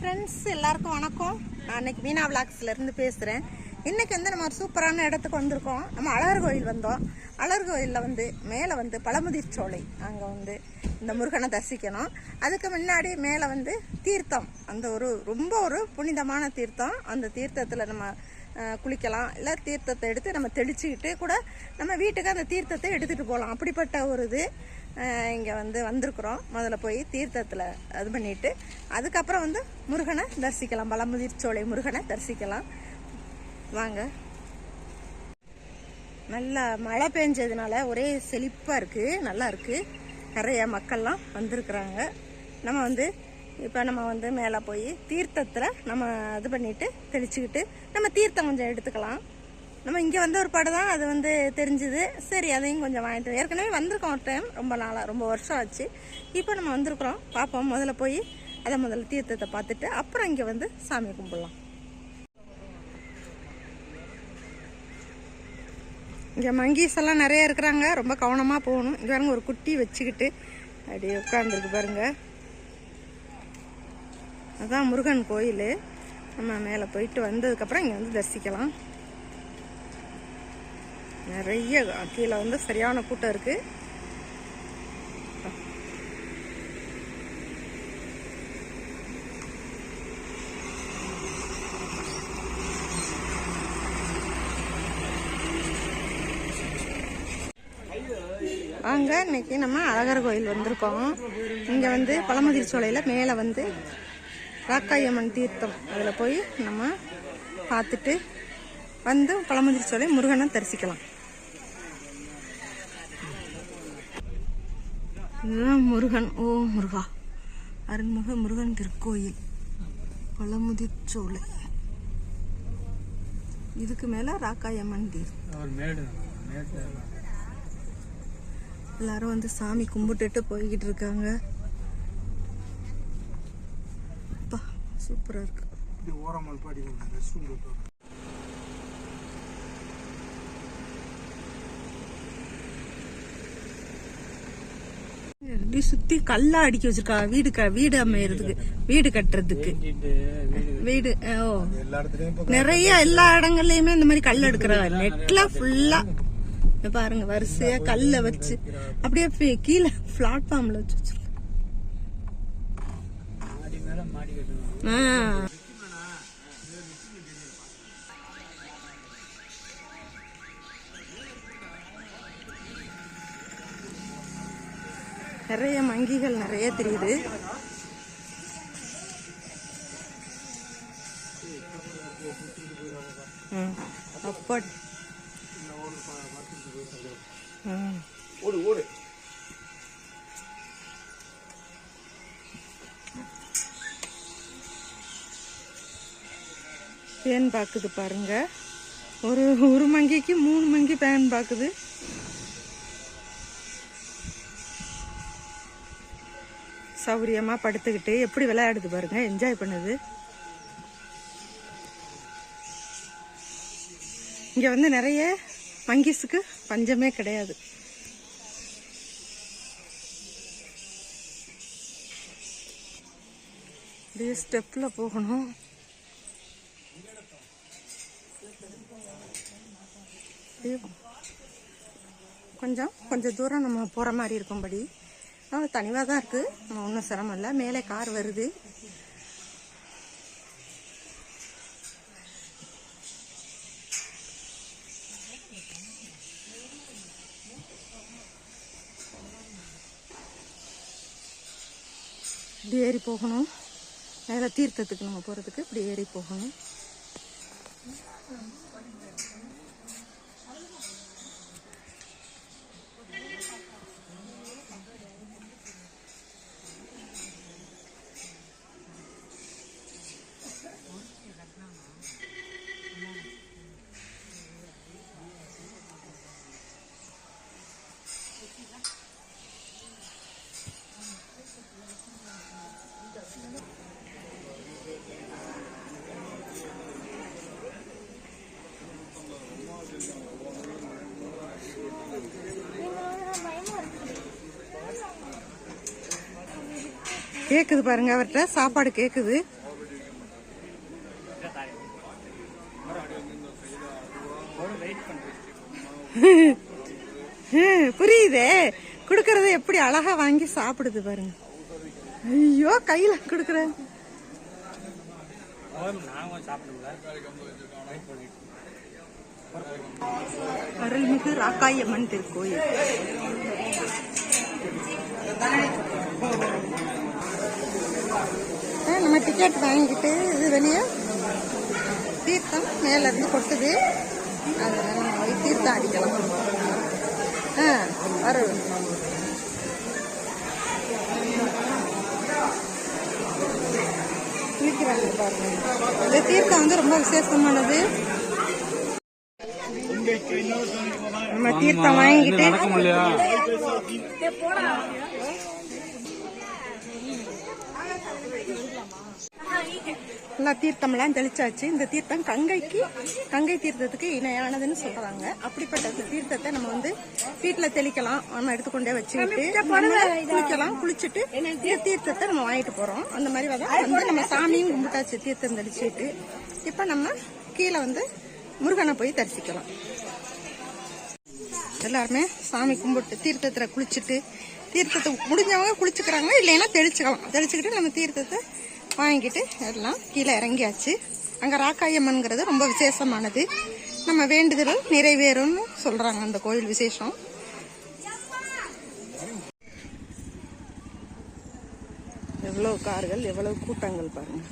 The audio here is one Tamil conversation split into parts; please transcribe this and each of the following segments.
ஃப்ரெண்ட்ஸ், எல்லாருக்கும் வணக்கம். நான் இன்னைக்கு மீனா விளாக்ஸ்லேருந்து பேசுகிறேன். இன்றைக்கி நம்ம ஒரு சூப்பரான இடத்துக்கு வந்திருக்கோம். நம்ம அழகர் கோயில் வந்தோம். அழகர் கோயிலில் மேலே பழமுதிர் சோலை, அங்கே இந்த முருகனை தரிசிக்கணும். அதுக்கு முன்னாடி மேலே தீர்த்தம், அந்த ரொம்ப புனிதமான தீர்த்தம். அந்த தீர்த்தத்தில் நம்ம குளிக்கலாம். இல்லை தீர்த்தத்தை எடுத்து நம்ம தெளிச்சுக்கிட்டு கூட நம்ம வீட்டுக்கு அந்த தீர்த்தத்தை எடுத்துகிட்டு போகலாம். அப்படிப்பட்ட ஒரு இது இங்கே வந்திருக்கிறோம். முதல்ல போய் தீர்த்தத்தில் இது பண்ணிவிட்டு அதுக்கப்புறம் முருகனை தரிசிக்கலாம். பழமுதிர் சோலை முருகனை தரிசிக்கலாம். வாங்க. நல்லா மழை பெஞ்சதுனால ஒரே செழிப்பாக இருக்குது, நல்லா இருக்குது. நிறைய மக்கள்லாம் வந்திருக்குறாங்க. நம்ம இப்போ நம்ம மேலே போய் தீர்த்தத்தில் நம்ம இது பண்ணிவிட்டு தெளிச்சுக்கிட்டு நம்ம தீர்த்தம் கொஞ்சம் எடுத்துக்கலாம். நம்ம இங்கே ஒரு படம் தான் அது தெரிஞ்சுது. சரி, அதையும் கொஞ்சம் வாங்கிட்டு ஏற்கனவே வந்திருக்கோம் ஒரு டைம், ரொம்ப வருஷம் ஆச்சு. இப்போ நம்ம வந்திருக்கிறோம், பார்ப்போம். முதல்ல போய் முதல்ல தீர்த்தத்தை பார்த்துட்டு அப்புறம் இங்கே சாமி கும்பிடலாம். இங்கே மங்கீஸ் எல்லாம் நிறைய இருக்கிறாங்க. ரொம்ப கவனமாக போகணும். இங்கே பாருங்க, ஒரு குட்டி வச்சுக்கிட்டு அப்படியே உட்காந்துருக்கு பாருங்க. அதுதான் முருகன் கோயில். நம்ம மேலே போயிட்டு வந்ததுக்கப்புறம் இங்கே தரிசிக்கலாம். நிறைய கீழே சரியான கூட்டம் இருக்கு. வாங்க, இன்னைக்கு நம்ம அழகர் கோயில் வந்திருக்கோம். இங்கே பழமுதிர் சோலையில் மேலே ராக்காயம்மன் தீர்த்தம், அதில் போய் நம்ம பார்த்துட்டு பழமுதிர் சோலை முருகனை தரிசிக்கலாம். இதுதான் முருகன். ஓ முருகா, அருள்மிகு முருகன் திருக்கோயில், பழமுதிர் சோலை. இதுக்கு மேல ராக்காயம்மன் தீர்த்தம். எல்லாரும் சாமி கும்பிட்டுட்டு போய்கிட்டு இருக்காங்க. சூப்பரா இருக்கு. சுத்தி கல்லா அடிக்க வச்சிருக்கா. வீடு அமையறதுக்கு, வீடு கட்டுறதுக்கு, வீடு நிறைய எல்லா இடங்கள்லயுமே இந்த மாதிரி கல் எடுக்கிறாங்க. நெட்ல ஃபுல்லா பாருங்க, வரிசையா கல்ல வச்சு அப்படியே கீழே பிளாட்ஃபார்ம்ல வச்சு வச்சிருக்காங்க. நிறைய மங்கிகள் நிறைய தெரியுது. அப்படி பேன் பாக்குது பாருங்க. ஒரு மங்கிக்கு 3 மங்கி பேன் பாக்குது. சௌரியமா படுத்துக்கிட்டு எப்படி விளையாடுது பாருங்க, என்ஜாய் பண்ணுது. இங்க நிறைய மங்கீஸுக்கு பஞ்சமே கிடையாது. இப்படியே ஸ்டெப்ல போகணும். கொஞ்சம் தூரம் நம்ம போற மாதிரி இருக்கும்படி தனிவா தான் இருக்கு. ஒன்றும் சிரமம் இல்லை. மேலே கார் வருது. இப்படி ஏறி போகணும். மேலே தீர்த்தத்துக்கு நம்ம போறதுக்கு இப்படி ஏறி போகணும். கேக்குது பாருங்க, அவர்கிட்ட சாப்பாடு கேக்குது. புரியுதே, குடுக்கறத எப்படி அழகா வாங்கி சாப்பிடுது பாருங்க. ஐயோ கையில குடுக்கற அருள்மிகு ராக்காயம்மன் திருக்கோயில். நம்ம டிக்கெட் வாங்கிட்டு இது வெளியே தீர்த்தம் மேல இருந்து கொட்டுது, அதனால நம்ம போய் தீர்த்தம் அடிக்கலாம். அருள் குளிக்கிறாங்க பாருங்க. இந்த தீர்த்தம் வந்து ரொம்ப விசேஷமானது. நம்ம தீர்த்தம் வாங்கிட்டு எல்லாம் தீர்த்தம்லாம் தெளிச்சாச்சு. இந்த தீர்த்தம் கங்கை தீர்த்தத்துக்கு இணையானதுன்னு சொல்றாங்க. அப்படிப்பட்ட தீர்த்தத்தை நம்ம வந்து வீட்டுல தெளிக்கலாம், நம்ம எடுத்துக்கொண்டே வச்சுக்கிட்டு குளிக்கலாம். குளிச்சுட்டு இந்த தீர்த்தத்தை நம்ம வாங்கிட்டு போறோம். அந்த மாதிரி வந்து நம்ம சாமியும் கும்பிட்டாச்சு தீர்த்தம் தெளிச்சுட்டு. இப்ப நம்ம கீழே வந்து முருகனை போய் தரிசிக்கலாம். எல்லாருமே சாமி கும்பிட்டு தீர்த்தத்துல குளிச்சுட்டு, தீர்த்தத்தை முடிஞ்சவங்க குளிச்சுக்கிறாங்க, இல்லைன்னா தெளிச்சுக்கலாம். தெளிச்சுக்கிட்டு நம்ம தீர்த்தத்தை வாங்கிட்டு எல்லாம் கீழே இறங்கியாச்சு. அங்க ராக்காயம்மன்கிறது ரொம்ப விசேஷமானது. நம்ம வேண்டுதல் நிறைவேறும்னு சொல்றாங்க அந்த கோயில் விசேஷம். எவ்வளவு கார்கள், எவ்வளவு கூட்டங்கள் பாருங்க.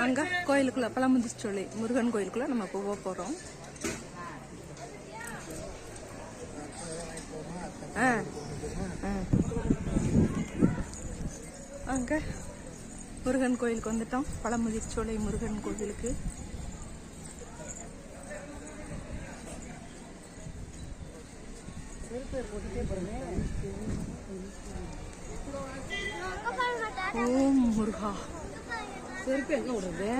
அங்க கோயிலுக்குள்ள பழமுதிர்ச்சோலை முருகன் கோயிலுக்குள்ள நம்ம போக போறோம். அங்க முருகன் கோயிலுக்கு வந்துட்டோம். பழமுதிர்ச்சோலை முருகன் கோயிலுக்கு. ஓம் முருகா. செருப்பு எங்க விடுறது?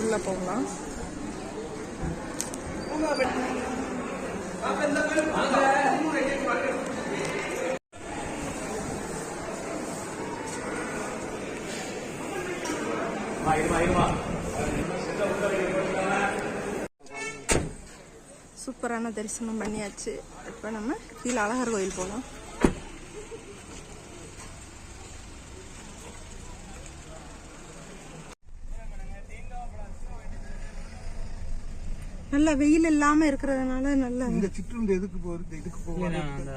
உள்ள போகலாம். சூப்பரான தரிசனம் பண்ணியாச்சு. இப்ப நம்ம கீழே அழகர் கோயில் போகலாம். நல்ல வெயில் இல்லாம இருக்கிறதுனால நல்ல இந்த சிற்றுண்டு எதுக்கு போறது? இதுக்கு போவாங்க. அந்த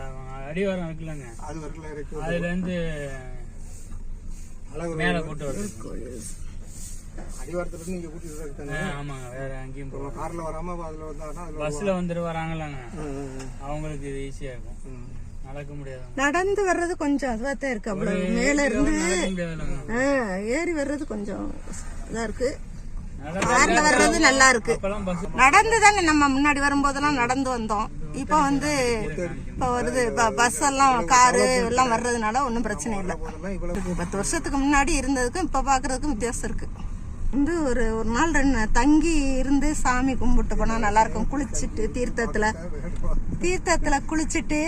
அடிவாரம் இருக்குல்லங்க, அது வரைக்கும் இருக்கு. அதுல இருந்து அழகு மேல கூட்டி வருது. அடிவாரத்துல இருந்து நீங்க கூட்டி வருவாங்க. ஆமாங்க, வேற எங்கேயும் போக கார்ல வராம அதுல வந்தாங்கன்னா பஸ்ல வந்துட்டு வராங்களாங்க, அவங்களுக்கு இது ஈஸியா இருக்கும். நடக்க முடியாது, நடந்து வர்றது கொஞ்சம் அதுவாத்தான் இருக்கு. அவ்வளவு மேல இருந்து ஏறி வர்றது கொஞ்சம் இதா இருக்கு. கார்ல வர்றது நல்லா இருக்கு. நடந்து தானே நம்ம முன்னாடி வரும்போதெல்லாம் நடந்து வந்தோம். இப்ப வந்து இப்ப வருது பஸ் எல்லாம், காரு எல்லாம் வர்றதுனால ஒன்னும் பிரச்சனை இல்லை. 10 வருஷத்துக்கு முன்னாடி இருந்ததுக்கும் இப்ப பாக்குறதுக்கும் வித்தியாசம் இருக்கு. வந்து ஒரு நாள் 2 தங்கி இருந்து சாமி கும்பிட்டு போனா நல்லா இருக்கும். குளிச்சுட்டு தீர்த்தத்துல குளிச்சுட்டு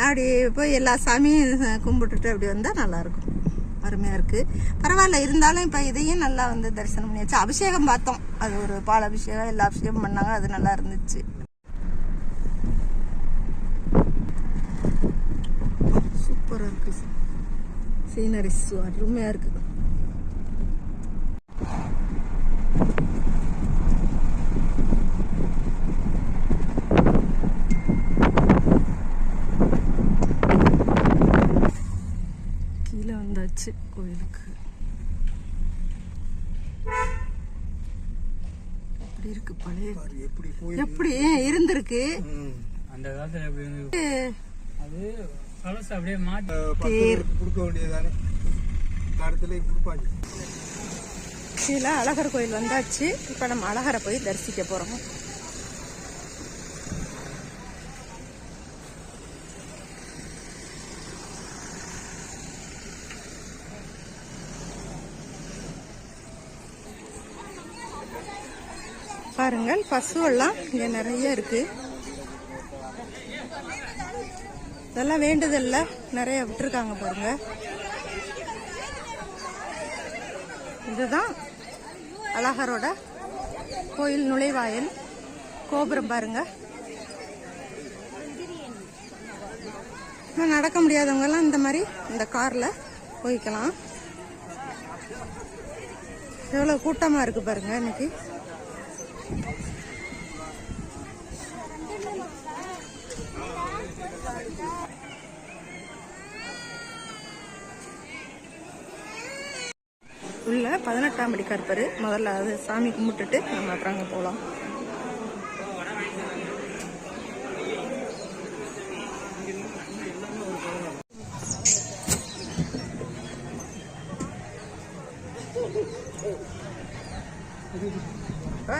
அப்படி போய் எல்லா சாமியும் கும்பிட்டுட்டு அப்படி வந்தா நல்லா இருக்கும். அருமையா இருக்கு. பரவாயில்ல, இருந்தாலும் இப்ப இதையும் நல்லா வந்து தரிசனம் பண்ணியாச்சு. அபிஷேகம் பார்த்தோம், அது ஒரு பால் அபிஷேகம், எல்லா அபிஷேகம் பண்ணாங்க, அது நல்லா இருந்துச்சு. சூப்பரா இருக்கு சீனரி, அருமையா இருக்கு. கோயிலுக்கு எப்படி இருக்கு? பழைய எப்படி இருந்திருக்கு அந்த காலத்துல, எப்படி அது பழசு அப்படியே மாத்தி கொடுக்க வேண்டியதானே. கீழே அழகர் கோயில் வந்தாச்சு. இப்ப நம்ம அழகரை போய் தரிசிக்க போறோம். பாருங்கள், பசுவெல்லாம் இங்க நிறைய இருக்கு. இதெல்லாம் வேண்டுதல்ல நிறைய விட்டுருக்காங்க பாருங்க. இதுதான் அழகரோட கோயில் நுழைவாயில். கோபுரம் பாருங்க. நடக்க முடியாதவங்க எல்லாம் இந்த மாதிரி இந்த கார்ல போய்க்கலாம். எவ்வளவு கூட்டமா இருக்கு பாருங்க இன்னைக்கு. உள்ள 18ஆம் படி கருப்பர். முதல்ல அது சாமி கும்பிட்டுட்டு நம்ம அப்புறம் அங்கே போகலாம்.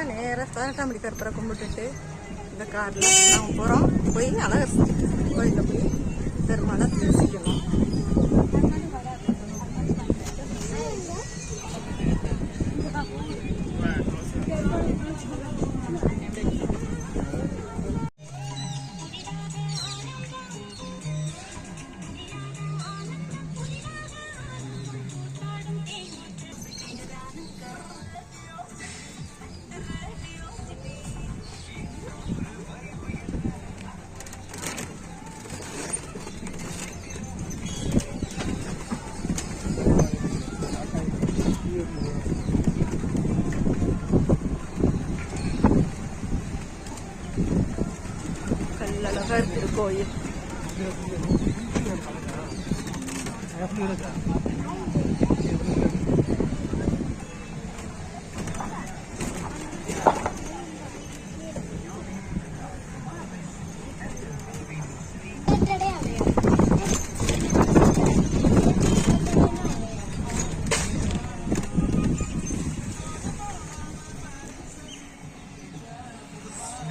நேராக 18ஆம் படி கருப்பரை கும்பிட்டுட்டு இந்த காரில் நாங்கள் போகிறோம். போய் அழகர் கோயிலில் போய் பெருமாளை தரிசிக்கணும். கல்லழகர் திருக்கோயில்.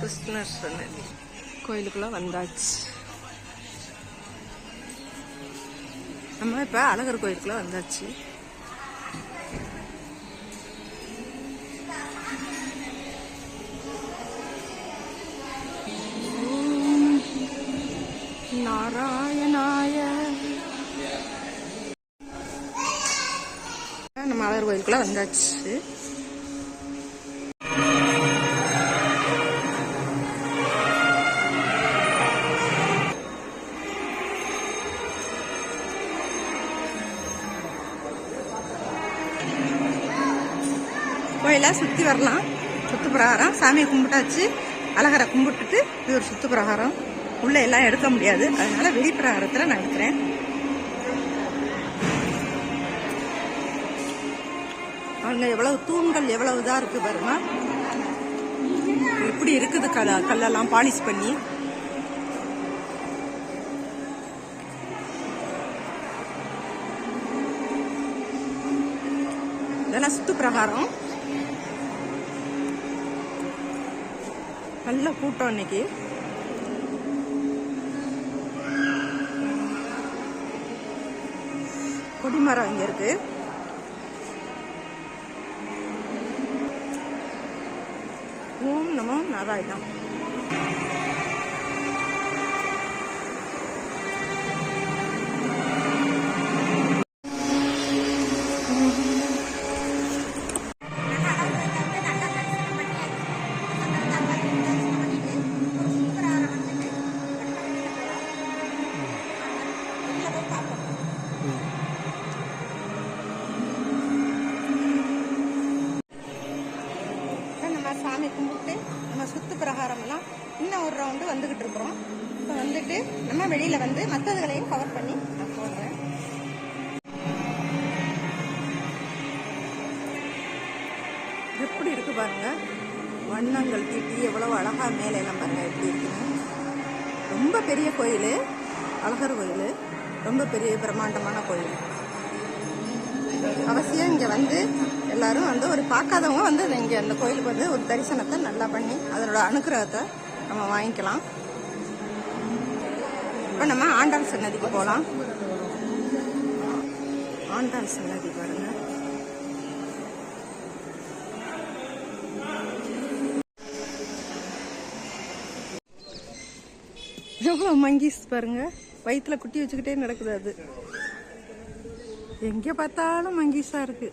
கிருஷ்ணர் சன்னதி கோயிலுக்குள்ள வந்தாச்சு. நம்ம இப்ப அழகர் கோயிலுக்குள்ள வந்தாச்சு. நாராயணாய. நம்ம அழகர் கோயிலுக்குள்ள வந்தாச்சு. கோயிலை சுற்றி வரலாம். சுத்து பிரகாரம் சாமியை கும்பிட்டாச்சு. அழகரை கும்பிட்டுட்டு இது ஒரு சுத்து பிரகாரம். உள்ள எல்லாம் எடுக்க முடியாது, அதனால வெளி பிரகாரத்தில் நான் எடுக்கிறேன். அங்கே எவ்வளவு தூண்கள் எவ்வளவு இதாக இருக்கு பாருங்க. இப்படி இருக்குது கல்லெல்லாம் பாலிஷ் பண்ணி. இதெல்லாம் சுத்து பிரகாரம். நல்ல கூட்டம் இன்னைக்கு. கொடிமரம் இங்க இருக்கு. ஓம் நமோ நாராயணம். சாமி கும்பிட்டு நம்ம சுத்து பிரகாரம் எல்லாம் இன்னும் ஒரு ரவுண்டு வந்துகிட்டு இருக்கிறோம். இப்போ வந்துட்டு நம்ம வெளியில வந்து மற்றதுகளையும் கவர் பண்ணி நான் போடுறேன். எப்படி இருக்கு பாருங்க, வண்ணங்கள் தீட்டி எவ்வளவு அழகா மேலே எல்லாம் பாருங்க எப்படி இருக்குன்னு. ரொம்ப பெரிய கோயில், அழகர் கோயில், ரொம்ப பெரிய பிரம்மாண்டமான கோயில். அவசியம் இங்கே வந்து எல்லாரும் வந்து ஒரு பார்க்காதவங்க வந்து இங்கே அந்த கோயிலுக்கு வந்து ஒரு தரிசனத்தை நல்லா பண்ணி அதனோட அனுகிரகத்தை நம்ம வாங்கிக்கலாம். இப்போ நம்ம ஆண்டாள் சன்னதிக்கு போகலாம். ஆண்டாள் சன்னதி பாருங்க. எவ்வளோ மங்கீஸ் பாருங்க, வயிற்றுல குட்டி வச்சுக்கிட்டே நடக்குது. அது எங்கே பார்த்தாலும் மங்கீஸா இருக்கு.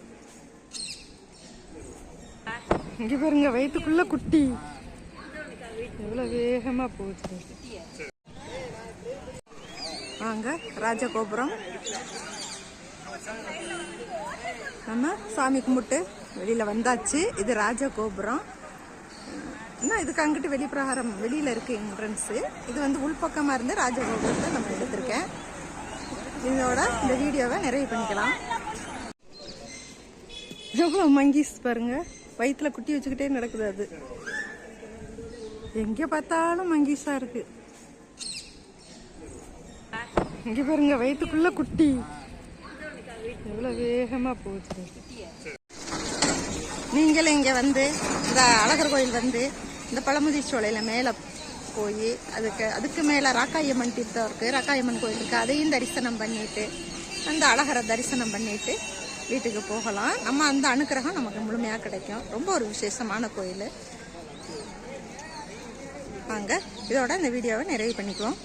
இங்க பாருங்க, வயிற்றுக்குள்ள குட்டி எவ்வளோ வேகமா போகுது. வாங்க, ராஜகோபுரம். நம்ம சாமி கும்பிட்டு வெளியில வந்தாச்சு. இது ராஜகோபுரம். இன்னும் இதுக்கு அங்கிட்டு வெளிப்பிரகாரம் வெளியில இருக்கு என்ட்ரன்ஸு. இது வந்து உள்பக்கமா இருந்து ராஜகோபுரத்தை நம்ம எடுத்திருக்கேன். இதோட இந்த வீடியோவை நிறைவு பண்ணிக்கலாம். எவ்வளோ மங்கீஸ் பாருங்க, வயிற்றுல குட்டி வச்சுக்கிட்டே நடக்குது. அது எங்கே பார்த்தாலும் மங்கீஸா இருக்கு. இங்க பாருங்க, வயிற்றுக்குள்ள குட்டி எவ்வளவு வேகமா போகுது. நீங்களும் இங்க வந்து இந்த அழகர் கோயில் வந்து இந்த பழமுதிர்ச்சோலையில மேல போய் அதுக்கு மேல ராக்காயம்மன் தீர்த்தம் இருக்கு, ராக்காயம்மன் கோயில் இருக்கு. அதையும் தரிசனம் பண்ணிட்டு அந்த அழகரை தரிசனம் பண்ணிட்டு வீட்டுக்கு போகலாம். நம்ம அந்த அனுக்கிரகம் நமக்கு முழுமையா கிடைக்கும். ரொம்ப ஒரு விசேஷமான கோயில். வாங்க, இதோட இந்த வீடியோவை நிறைவு பண்ணிக்குவோம்.